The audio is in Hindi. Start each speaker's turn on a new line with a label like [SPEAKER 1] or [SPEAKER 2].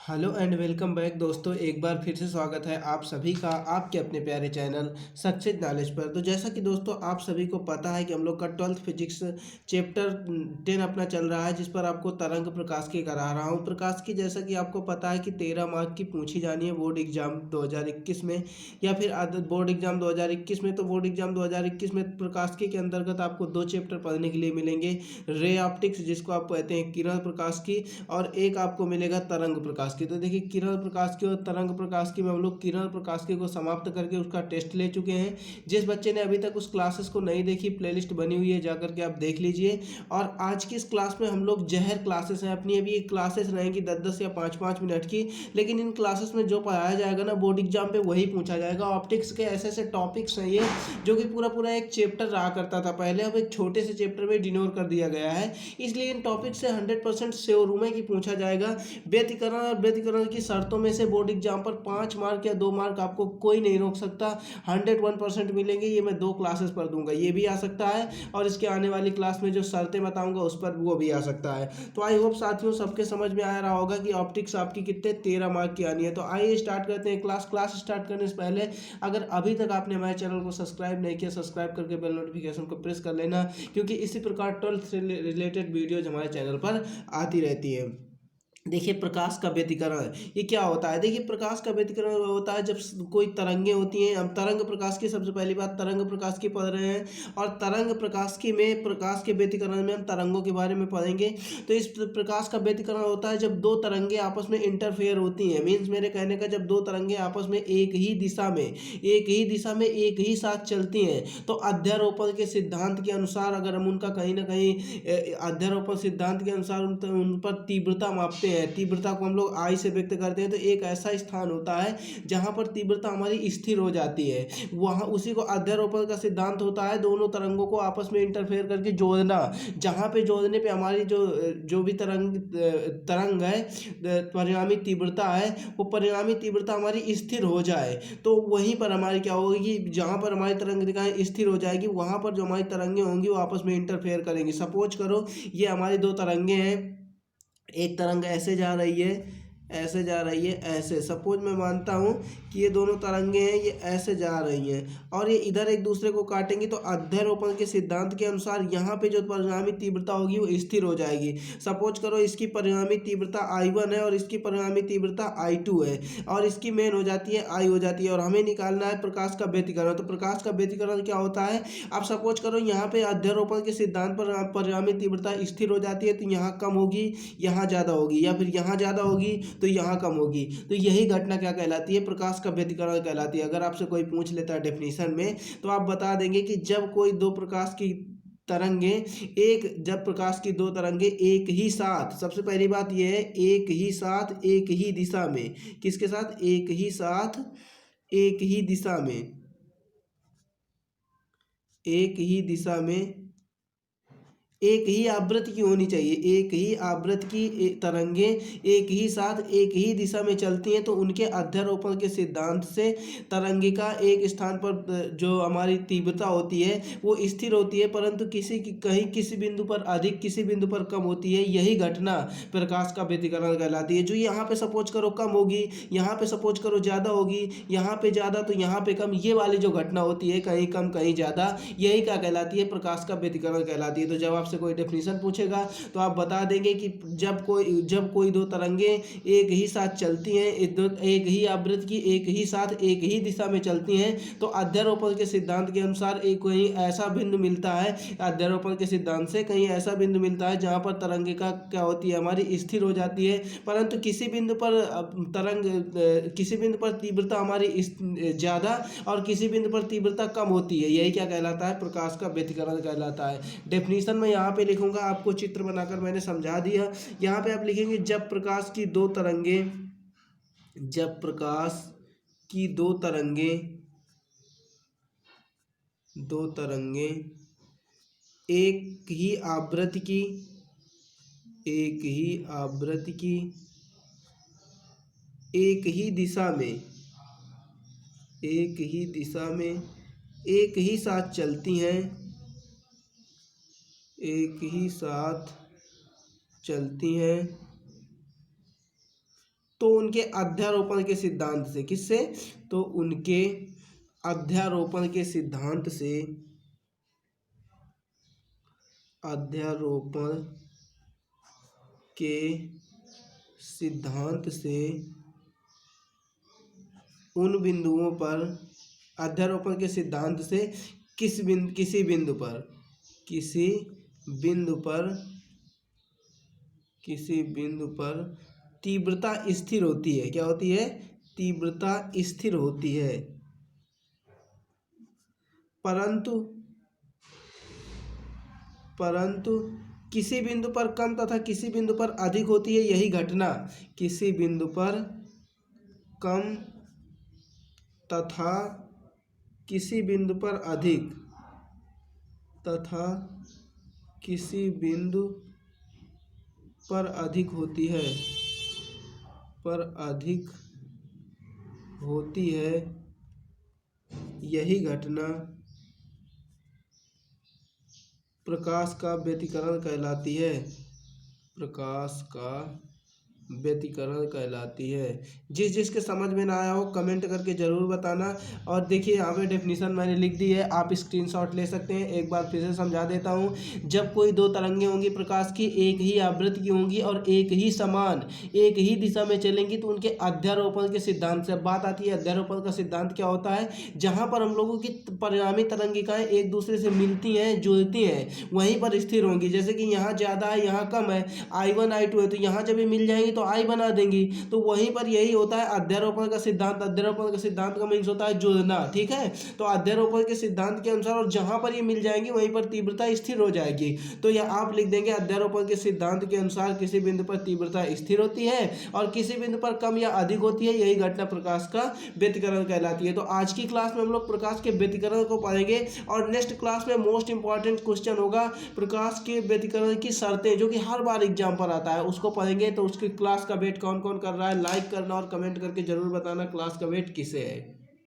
[SPEAKER 1] हेलो एंड वेलकम बैक दोस्तों। एक बार फिर से स्वागत है आप सभी का आपके अपने प्यारे चैनल सक्सेस नॉलेज पर। तो जैसा कि दोस्तों आप सभी को पता है कि हम लोग का 12th फिजिक्स चैप्टर 10 अपना चल रहा है, जिस पर आपको तरंग प्रकाश की करा रहा हूँ। प्रकाश की जैसा कि आपको पता है कि 13 मार्क की पूछी जानी है बोर्ड एग्जाम 2021 में, या फिर बोर्ड एग्जाम 2021 में। तो बोर्ड एग्जाम 2021 में प्रकाश के अंतर्गत आपको 2 चैप्टर पढ़ने के लिए मिलेंगे, रे ऑप्टिक्स जिसको आप कहते हैं किरण प्रकाश की, और एक आपको मिलेगा तरंग प्रकाश की। तो देखिए, किरण प्रकाश की और तरंग प्रकाश की में हम लोग किरण प्रकाश की को समाप्त करके उसका टेस्ट ले चुके हैं। जिस बच्चे ने अभी तक उस क्लासेस को नहीं देखी, प्लेलिस्ट बनी हुई है, जाकर के आप देख लीजिए। और आज की इस क्लास में हम लोग जहर क्लासेस हैं अपनी, अभी ये क्लासेस रहेंगी 10-10 या 5-5 मिनट की, लेकिन इन क्लासेस में जो पढ़ाया जाएगा ना बोर्ड एग्जाम पे वही पूछा जाएगा। ऑप्टिक्स के ऐसे ऐसे टॉपिक्स हैं ये, जो कि पूरा पूरा एक चैप्टर रहा करता था पहले, अब एक छोटे से चैप्टर में डिनोर कर दिया गया है। इसलिए इन टॉपिक से 100% श्योर हूं मैं कि पूछा जाएगा। व्यतिकरण और व्यतिकरण की शर्तों में से बोर्ड एग्जाम पर 5 मार्क या 2 मार्क आपको कोई नहीं रोक सकता। 101% मिलेंगे, ये मैं 2 क्लासेस पर दूंगा। ये भी आ सकता है और इसके आने वाली क्लास में जो शर्तें बताऊंगा उस पर वो भी आ सकता है। तो आई होप साथियों सबके समझ में आ रहा होगा कि ऑप्टिक्स आपकी कितने 13 मार्क की आनी है। तो आइए स्टार्ट करते हैं क्लास स्टार्ट करने से पहले अगर अभी तक आपने हमारे चैनल को सब्सक्राइब नहीं किया, सब्सक्राइब करके बेल नोटिफिकेशन को प्रेस कर लेना, क्योंकि इसी प्रकार 12th से रिलेटेड वीडियोज हमारे चैनल पर आती रहती है। देखिए, प्रकाश का व्यतिकरण ये क्या होता है। देखिए, प्रकाश का व्यतिकरण होता है जब कोई तरंगे होती हैं। हम तरंग प्रकाश की सबसे पहली बात तरंग प्रकाश की पढ़ रहे हैं, और तरंग प्रकाश की में प्रकाश के व्यतिकरण में हम तरंगों के बारे में पढ़ेंगे। तो इस प्रकाश का व्यतिकरण होता है जब दो तरंगे आपस में इंटरफेयर होती हैं। मीन्स मेरे कहने का, जब दो तरंगे आपस में एक ही साथ चलती हैं, तो अध्यारोपण के सिद्धांत के अनुसार अगर हम उनका कहीं ना कहीं अध्यारोपण सिद्धांत के अनुसार उन पर तीव्रता मापते हैं, तीव्रता को हम लोग आई से व्यक्त करते हैं, तो एक ऐसा स्थान होता है जहां पर तीव्रता हमारी स्थिर हो जाती है, वहां उसी को अध्यारोपण का सिद्धांत होता है। दोनों तरंगों को आपस में इंटरफेयर करके जोड़ना, जहां पे जोड़ने पे हमारी जो जो भी तरंग है, परिणामी तीव्रता है, वो परिणामी तीव्रता हमारी स्थिर हो जाए। तो वहीं पर हमारी क्या होगी, जहां पर हमारी तरंग दिखाएं स्थिर हो जाएगी, वहां पर जो हमारी तरंगे होंगी वो आपस में इंटरफेयर करेंगी। सपोज करो ये हमारी दो तरंगे हैं, एक तरंग ऐसे जा रही है, ऐसे जा रही है, ऐसे। सपोज मैं मानता हूँ कि ये दोनों तरंगे हैं, ये ऐसे जा रही हैं और ये इधर एक दूसरे को काटेंगी, तो अध्यारोपण के सिद्धांत के अनुसार यहाँ पे जो परिणामी तीव्रता होगी वो स्थिर हो जाएगी। सपोज करो इसकी परिणामी तीव्रता I1 है और इसकी परिणामी तीव्रता I2 है, और इसकी मेन हो जाती है I हो जाती है, और हमें निकालना है प्रकाश का व्यतिकरण। तो प्रकाश का व्यतिकरण क्या होता है, आप सपोज करो यहाँ पे अध्यारोपण के सिद्धांत पर परिणामी तीव्रता स्थिर हो जाती है, तो यहाँ कम होगी, यहाँ ज़्यादा होगी, या फिर यहाँ ज़्यादा होगी तो यहाँ कम होगी। तो यही घटना क्या कहलाती है, प्रकाश का व्यतिकरण कहलाती है। अगर आपसे कोई पूछ लेता है डेफिनेशन में, तो आप बता देंगे कि जब कोई दो प्रकाश की तरंगे जब प्रकाश की दो तरंगे एक ही साथ, सबसे पहली बात यह है एक ही साथ एक ही दिशा में, किसके साथ, एक ही साथ एक ही दिशा में, एक ही दिशा में एक ही आवृत्ति की होनी चाहिए, एक ही आवृत्ति की तरंगे एक ही साथ एक ही दिशा में चलती हैं, तो उनके अध्यारोपण के सिद्धांत से तरंगिका एक स्थान पर जो हमारी तीव्रता होती है वो स्थिर होती है, परंतु कहीं किसी बिंदु पर अधिक, किसी बिंदु पर कम होती है। यही घटना प्रकाश का व्यतिकरण कहलाती है। जो यहाँ पे सपोज करो कम होगी, यहाँ पे सपोज करो ज़्यादा होगी, यहाँ पे ज़्यादा तो यहाँ पे कम, ये वाली जो घटना होती है कहीं कम कहीं ज़्यादा, यही क्या कहलाती है, प्रकाश का व्यतिकरण कहलाती है। तो जब आपसे कोई डेफिनेशन पूछेगा तो आप बता देंगे कि जब कोई दो तरंगे एक ही साथ चलती हैं, एक ही आवृत्ति की एक ही साथ एक ही दिशा में चलती हैं, तो अध्यारोपण के सिद्धांत के अनुसार एक कहीं ऐसा बिंदु मिलता है, अध्यारोपण के सिद्धांत से कहीं ऐसा बिंदु मिलता है जहां पर तरंगिका क्या होती है, हमारी स्थिर हो जाती है, परंतु किसी बिंदु पर तीव्रता हमारी ज़्यादा और किसी बिंदु पर तीव्रता कम होती है। यही क्या कहलाता है, प्रकाश का व्यतिकरण कहलाता है। डेफिनेशन में यहाँ पे लिखूंगा, आपको चित्र बनाकर मैंने समझा दिया। यहाँ पे आप लिखेंगे जब प्रकाश की दो तरंगे एक ही आवृत्ति की एक ही आवृत्ति की एक ही दिशा में एक ही साथ चलती हैं, एक ही साथ चलती हैं, तो उनके अध्यारोपण के सिद्धांत से, किससे? तो उनके अध्यारोपण के सिद्धांत से, अध्यारोपण के सिद्धांत से उन बिंदुओं पर, अध्यारोपण के सिद्धांत से किसी बिंदु पर, किसी बिंदु पर, किसी बिंदु पर तीव्रता स्थिर होती है। क्या होती है? तीव्रता स्थिर होती है। परंतु परंतु किसी बिंदु पर कम तथा किसी बिंदु पर अधिक होती है। यही घटना किसी बिंदु पर कम तथा किसी बिंदु पर अधिक, तथा किसी बिंदु पर अधिक होती है, पर अधिक होती है। यही घटना प्रकाश का व्यतिकरण कहलाती है। प्रकाश का व्यतिकरण कहलाती है। जिसके समझ में ना आया हो कमेंट करके ज़रूर बताना। और देखिए यहाँ पे डेफिनेशन मैंने लिख दी है, आप स्क्रीनशॉट ले सकते हैं। एक बार फिर से समझा देता हूँ। जब कोई दो तरंगें होंगी प्रकाश की, एक ही आवृत्ति की होंगी और एक ही समान, एक ही दिशा में चलेंगी, तो उनके अध्यारोपण के सिद्धांत से बात आती है। अध्यारोपण का सिद्धांत क्या होता है? जहाँ पर हम लोगों की परिणामी तरंगिकाएँ एक दूसरे से मिलती हैं, जुड़ती हैं, वहीं पर स्थिर होंगी। जैसे कि यहाँ ज़्यादा है, यहाँ कम है, I1 I2 है, तो यहाँ जब ये मिल जाएंगी तो I बना देंगी। तो वहीं पर यही होता है अध्यारोपण का सिद्धांत। अध्यारोपण का सिद्धांत का मीन्स होता है जुड़ना। ठीक है, तो अध्यारोपण के सिद्धांत के अनुसार और जहां पर ये मिल जाएंगी वहीं पर तीव्रता स्थिर हो जाएगी। तो यह आप लिख देंगे अध्यारोपण के सिद्धांत के अनुसार किसी बिंदु पर तीव्रता स्थिर होती है और किसी बिंदु पर कम या अधिक होती है। यही घटना प्रकाश का व्यतिकरण कहलाती है। तो आज की क्लास में हम लोग प्रकाश के व्यतिकरण को पढ़ेंगे और नेक्स्ट क्लास में मोस्ट इंपॉर्टेंट क्वेश्चन होगा प्रकाश के व्यतिकरण की शर्तें, जो कि हर बार एग्जाम पर आता है, उसको पढ़ेंगे। तो उसकी क्लास का वेट कौन कौन कर रहा है, लाइक करना और कमेंट करके जरूर बताना क्लास का वेट किसे है।